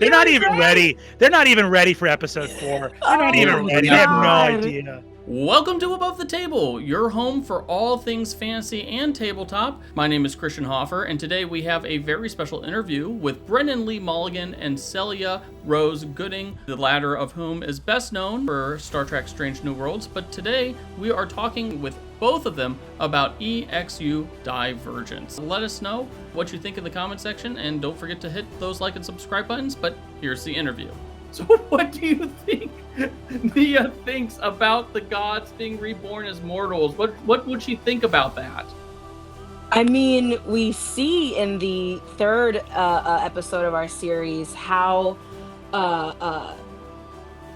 They're not even ready. They're not even ready for episode 4. They're not even ready. They have no idea. Welcome to Above the Table, your home for all things fantasy and tabletop. My name is Christian Hoffer, and today we have a very special interview with Brennan Lee Mulligan and Celia Rose Gooding, the latter of whom is best known for Star Trek Strange New Worlds. But today we are talking with both of them about EXU Divergence. Let us know what you think in the comment section, and don't forget to hit those like and subscribe buttons. But here's the interview. So what do you think Nia thinks about the gods being reborn as mortals? What would she think about that? I mean, we see in the third episode of our series how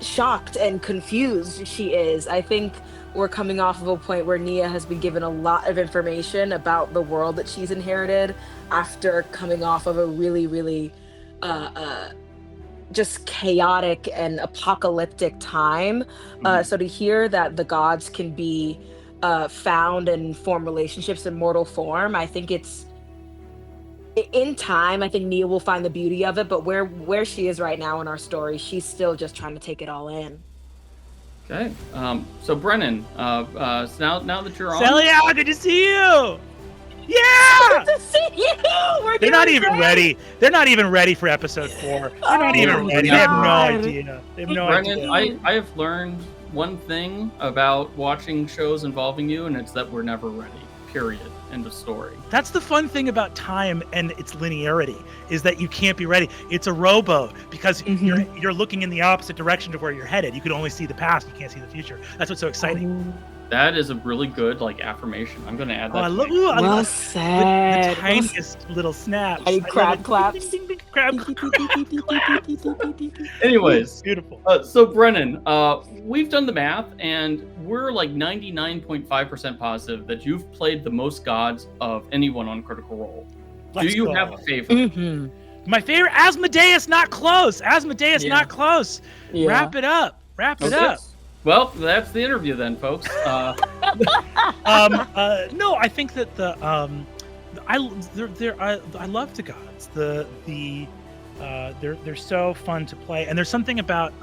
shocked and confused she is. I think we're coming off of a point where Nia has been given a lot of information about the world that she's inherited after coming off of a really, really just chaotic and apocalyptic time. So to hear that the gods can be found and form relationships in mortal form, I think it's in time. I think Nia will find the beauty of it, but where she is right now in our story, she's still just trying to take it all in. Okay. So Brennan, so now that you're on, Celia, good to see you. Yeah! Good to see you! They're not even ready. They're not even ready for episode 4. They're not even ready. They have no idea. They have no Brennan, idea. I have learned one thing about watching shows involving you, and it's that we're never ready. Period. End of story. That's the fun thing about time and its linearity, is that you can't be ready. It's a rowboat because you're looking in the opposite direction of where you're headed. You can only see the past. You can't see the future. That's what's so exciting. That is a really good affirmation. I'm going to add that. I love said. the tiniest little snaps. Crab claps. Crab. Anyways, beautiful. So Brennan, we've done the math, and we're like 99.5% positive that you've played the most gods of anyone on Critical Role. Do you have a favorite? My favorite, Asmodeus, not close. Not close. Yeah. Wrap it up. Well, that's the interview then, folks. No, I think that I love the gods. They're so fun to play, and there's something about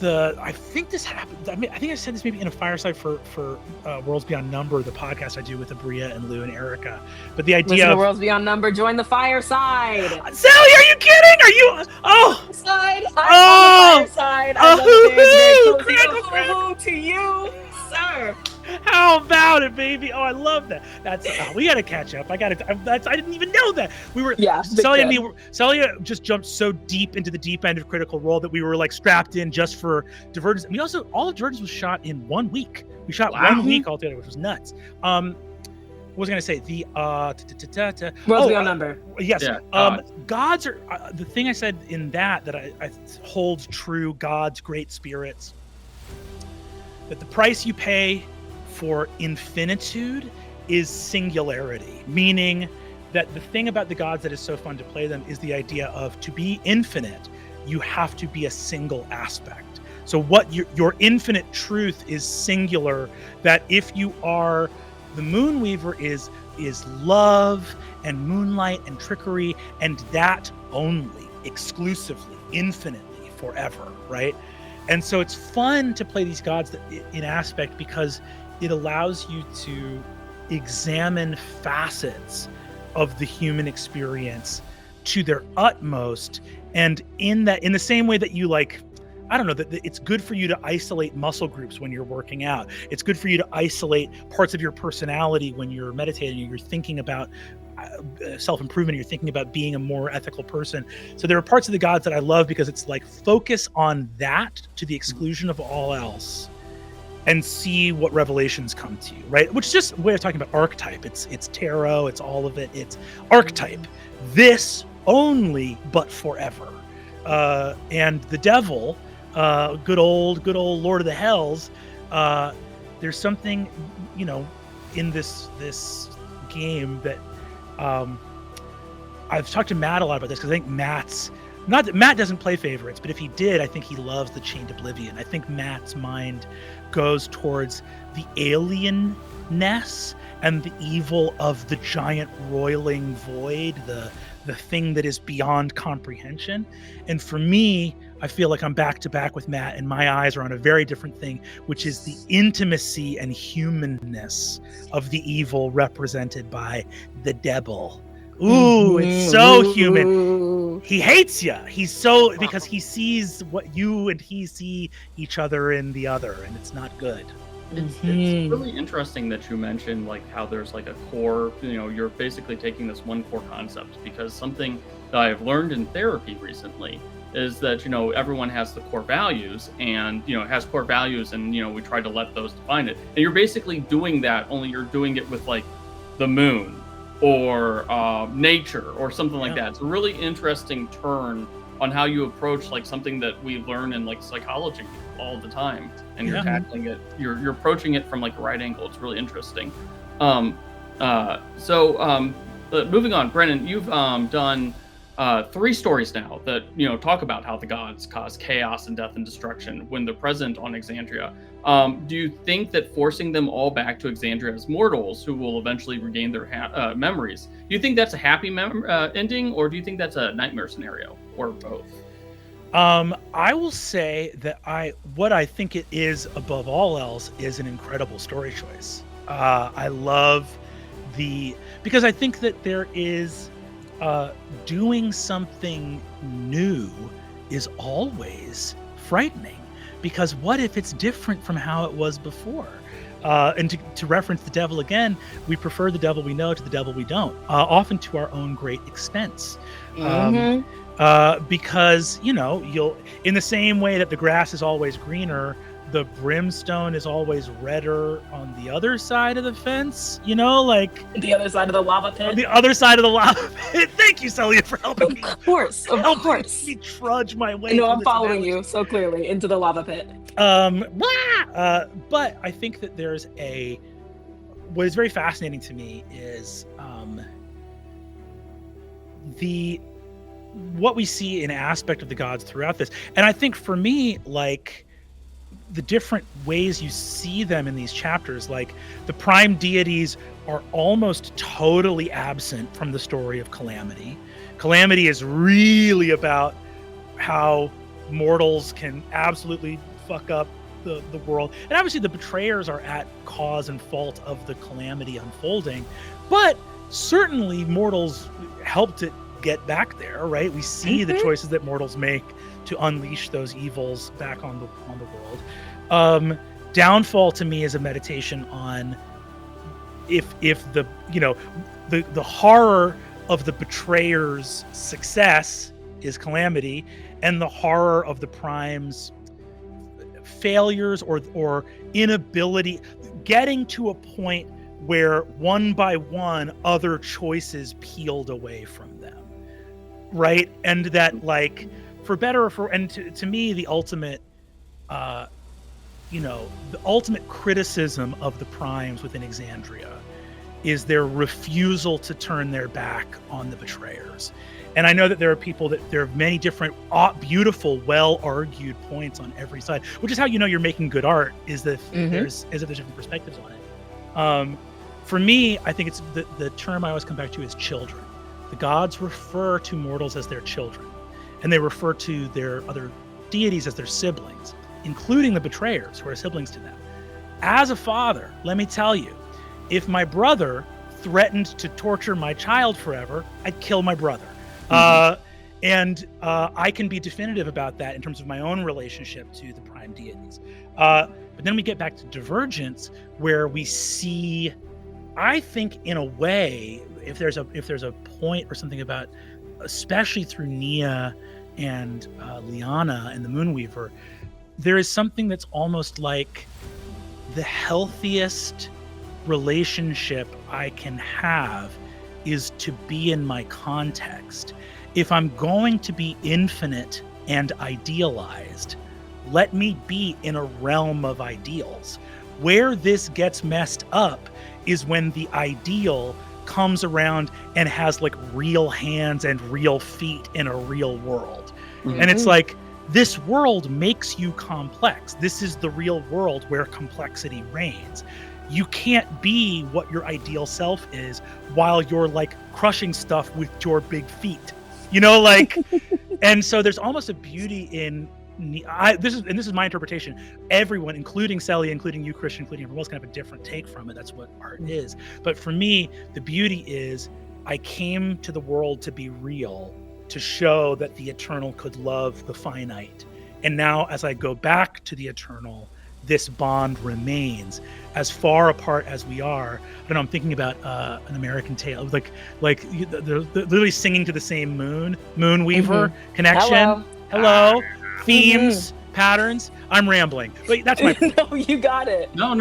I think this happened. I mean, I think I said this maybe in a fireside for Worlds Beyond Number, the podcast I do with Abria and Lou and Erica. But the idea of Worlds Beyond Number, join the fireside. Celia, are you kidding? Are you? Oh, side. Fireside. Oh, to you, sir. How about it, baby? Oh, I love that. That's we got to catch up. I didn't even know that we were. Yeah, Celia just jumped so deep into the deep end of Critical Role that we were like strapped in just for Divergence. We also all of Divergence was shot in 1 week. We shot 1 week altogether, which was nuts. What was I going to say? The Worlds Beyond Number. Yes. Yeah, gods are the thing I said in that I hold true. Gods, great spirits. That the price you pay for infinitude is singularity, meaning that the thing about the gods that is so fun to play them is the idea of, to be infinite, you have to be a single aspect. So what your infinite truth is singular, that if you are the Moonweaver is love and moonlight and trickery, and that only, exclusively, infinitely, forever, right? And so it's fun to play these gods in aspect because it allows you to examine facets of the human experience to their utmost. And in the same way that you that it's good for you to isolate muscle groups when you're working out. It's good for you to isolate parts of your personality when you're meditating, you're thinking about self-improvement, you're thinking about being a more ethical person. So there are parts of the gods that I love because it's like focus on that to the exclusion of all else and see what revelations come to you, right? Which is just a way of talking about archetype. It's tarot, it's all of it. It's archetype. This only, but forever. And the devil, good old Lord of the Hells, there's something, in this game that I've talked to Matt a lot about this, because I think Matt's not that Matt doesn't play favorites, but if he did, I think he loves the Chained Oblivion. I think Matt's mind goes towards the alienness and the evil of the giant roiling void, the thing that is beyond comprehension. And for me, I feel like I'm back to back with Matt, and my eyes are on a very different thing, which is the intimacy and humanness of the evil represented by the devil. Ooh, it's so human. He hates you. He's so, because he sees what you and he see each other in the other, and it's not good. It's really interesting that you mentioned like how there's like a core, you're basically taking this one core concept, because something that I've learned in therapy recently is that, everyone has the core values and, has core values, and, we try to let those define it. And you're basically doing that, only you're doing it with like the moon or nature or something like that. It's a really interesting turn on how you approach like something that we learn in like psychology all the time, and you're tackling it, you're approaching it from like a right angle. It's really interesting. Moving on, Brennan, you've done 3 stories now that talk about how the gods cause chaos and death and destruction when they're present on Exandria. Do you think that forcing them all back to Exandria as mortals who will eventually regain their memories, do you think that's a happy ending, or do you think that's a nightmare scenario, or both? I will say that what I think it is above all else is an incredible story choice. I love because I think that there is doing something new is always frightening, because what if it's different from how it was before? And to reference the devil again, we prefer the devil we know to the devil we don't, often to our own great expense. Because you'll, in the same way that the grass is always greener, the brimstone is always redder on the other side of the fence, like the other side of the lava pit. The other side of the lava pit. Thank you, Celia, for helping me. Of course. Me trudge my way. I'm following you so clearly into the lava pit. But I think that there's what is very fascinating to me is what we see in aspect of the gods throughout this. And I think for me, like, the different ways you see them in these chapters, like the prime deities are almost totally absent from the story of Calamity. Calamity is really about how mortals can absolutely fuck up the world. And obviously the betrayers are at cause and fault of the Calamity unfolding, but certainly mortals helped it get back there, right? We see the choices that mortals make to unleash those evils back on the world. Downfall to me is a meditation on if the horror of the betrayer's success is Calamity, and the horror of the prime's failures or inability, getting to a point where one by one other choices peeled away from them, right? And that, like, for better or for, and to me, the ultimate the ultimate criticism of the primes within Exandria is their refusal to turn their back on the betrayers. And I know that there are many different beautiful, well-argued points on every side, which is how you're making good art, is that there's different perspectives on it. For me, I think it's the term I always come back to is children. The gods refer to mortals as their children, and they refer to their other deities as their siblings, including the betrayers, who are siblings to them. As a father, let me tell you, if my brother threatened to torture my child forever, I'd kill my brother. And I can be definitive about that in terms of my own relationship to the prime deities. But then we get back to Divergence, where we see, I think, in a way, if there's a point or something about, especially through Nia and Liana and the Moonweaver, there is something that's almost like the healthiest relationship I can have is to be in my context. If I'm going to be infinite and idealized, let me be in a realm of ideals. Where this gets messed up is when the ideal comes around and has like real hands and real feet in a real world. And it's like, this world makes you complex. This is the real world where complexity reigns. You can't be what your ideal self is while you're like crushing stuff with your big feet, like, and so there's almost a beauty in this is my interpretation. Everyone, including Celia, including you, Christian, including everyone else, can have a different take from it. That's what art is. But for me, the beauty is I came to the world to be real, to show that the eternal could love the finite. And now as I go back to the eternal, this bond remains as far apart as we are. I don't know, I'm thinking about An American Tale, like they're literally singing to the same moon weaver connection. Hello. Themes, patterns. I'm rambling, but that's my point. No, you got it. No,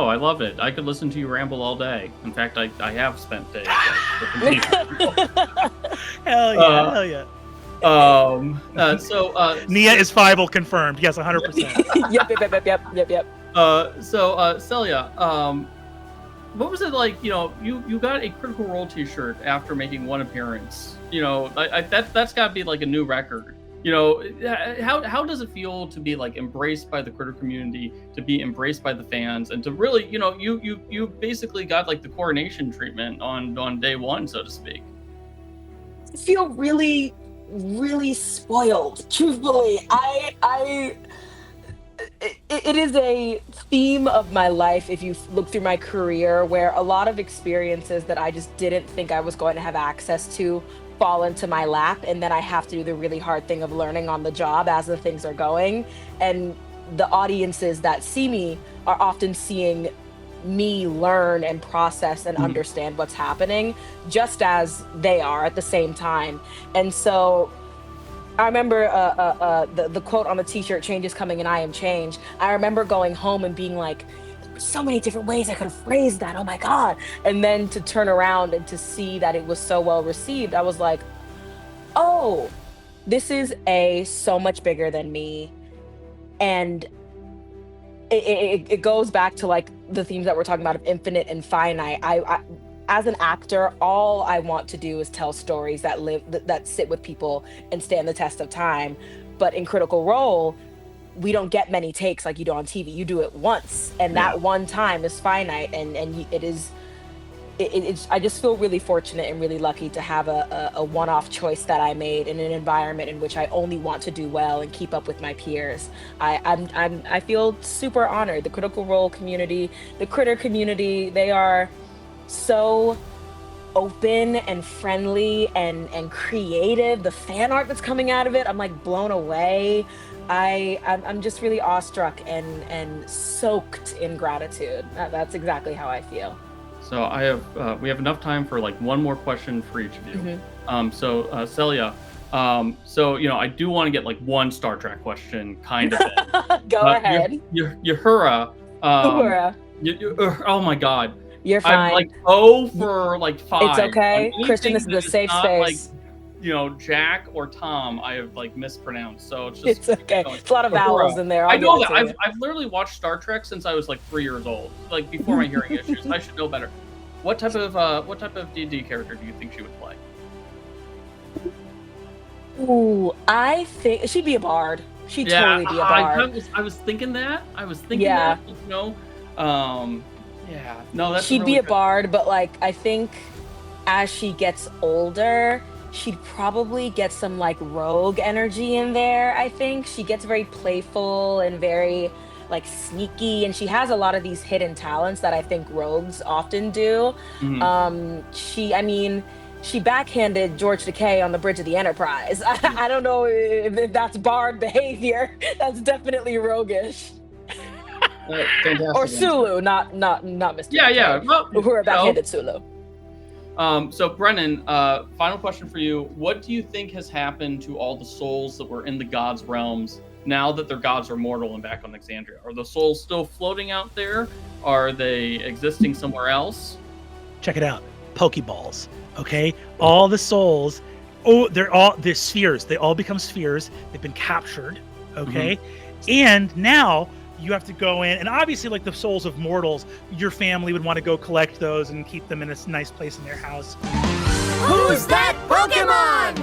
I love it. I could listen to you ramble all day. In fact, I have spent days. Hell yeah. Nia is Fievel confirmed. Yes, 100%. Yep. So Celia, what was it like? You got a Critical Role T-shirt after making one appearance. That's got to be like a new record. How does it feel to be like embraced by the critter community, to be embraced by the fans, and to really, you basically got like the coronation treatment on day one, so to speak. I feel really, really spoiled. Truthfully, it is a theme of my life. If you look through my career, where a lot of experiences that I just didn't think I was going to have access to fall into my lap, and then I have to do the really hard thing of learning on the job as the things are going. And the audiences that see me are often seeing me learn and process and understand what's happening just as they are at the same time. And so I remember the quote on the t-shirt, "Change is coming and I am change." I remember going home and being like, so many different ways I could have phrased that. Oh my God. And then to turn around and to see that it was so well received, I was like, oh, this is so much bigger than me. And it goes back to like the themes that we're talking about of infinite and finite. I as an actor, all I want to do is tell stories that sit with people and stand the test of time. But in Critical Role, we don't get many takes like you do on TV. You do it once, and that one time is finite, and it's. I just feel really fortunate and really lucky to have a one-off choice that I made in an environment in which I only want to do well and keep up with my peers. I feel super honored. The Critical Role community, the critter community, they are so open and friendly and creative. The fan art that's coming out of it, I'm like blown away. I'm just really awestruck and soaked in gratitude. That's exactly how I feel. So we have enough time for like one more question for each of you. So Celia, I do want to get like one Star Trek question kind of. Go ahead. Uhura. Uhura. Oh my God. You're fine. I'm like 0 for like 5. It's okay, Christian. This is a safe space. Like, Jack or Tom, I have like mispronounced. So it's just. It's okay. It's a lot of vowels in there. I know that. I've literally watched Star Trek since I was like 3 years old, like before my hearing issues. I should know better. What type of D&D character do you think she would play? Ooh, I think she'd be a bard. She'd totally be a bard. I was thinking that. Yeah. Yeah. No, that's. She'd be a bard, but like I think as she gets older, she'd probably get some like rogue energy in there. I think she gets very playful and very like sneaky, and she has a lot of these hidden talents that I think rogues often do. She backhanded George Takei on the bridge of the Enterprise. I don't know if that's bard behavior. That's definitely roguish. Fantastic. Or Sulu, not Mr. Yeah. Well, Uhura backhanded Sulu. So Brennan, final question for you. What do you think has happened to all the souls that were in the gods' realms now that their gods are mortal and back on Exandria? Are the souls still floating out there? Are they existing somewhere else? Check it out. Pokeballs. Okay? All the souls, they're spheres. They all become spheres. They've been captured. Okay? And now you have to go in, and obviously, like the souls of mortals, your family would want to go collect those and keep them in a nice place in their house. Who's that Pokémon?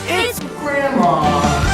It's Grandma.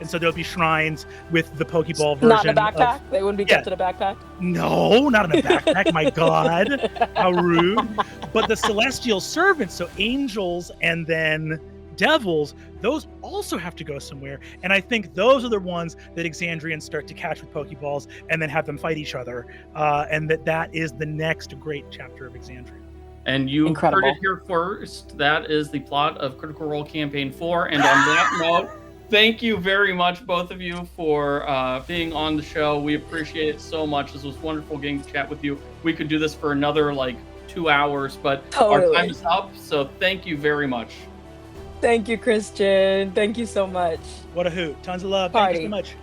And so there'll be shrines with the Pokeball version. Not in a backpack? They wouldn't be kept in a backpack? No, not in a backpack. My God, how rude. But the celestial servants, so angels and then devils, those also have to go somewhere. And I think those are the ones that Exandrians start to catch with Pokeballs and then have them fight each other. And that is the next great chapter of Exandria. And you Incredible. heard it here first. That is the plot of Critical Role Campaign 4. And on that note, thank you very much, both of you, for being on the show. We appreciate it so much. This was wonderful getting to chat with you. We could do this for another 2 hours, but our time is up. So thank you very much. Thank you, Christian. Thank you so much. What a hoot. Tons of love. Party. Thank you so much.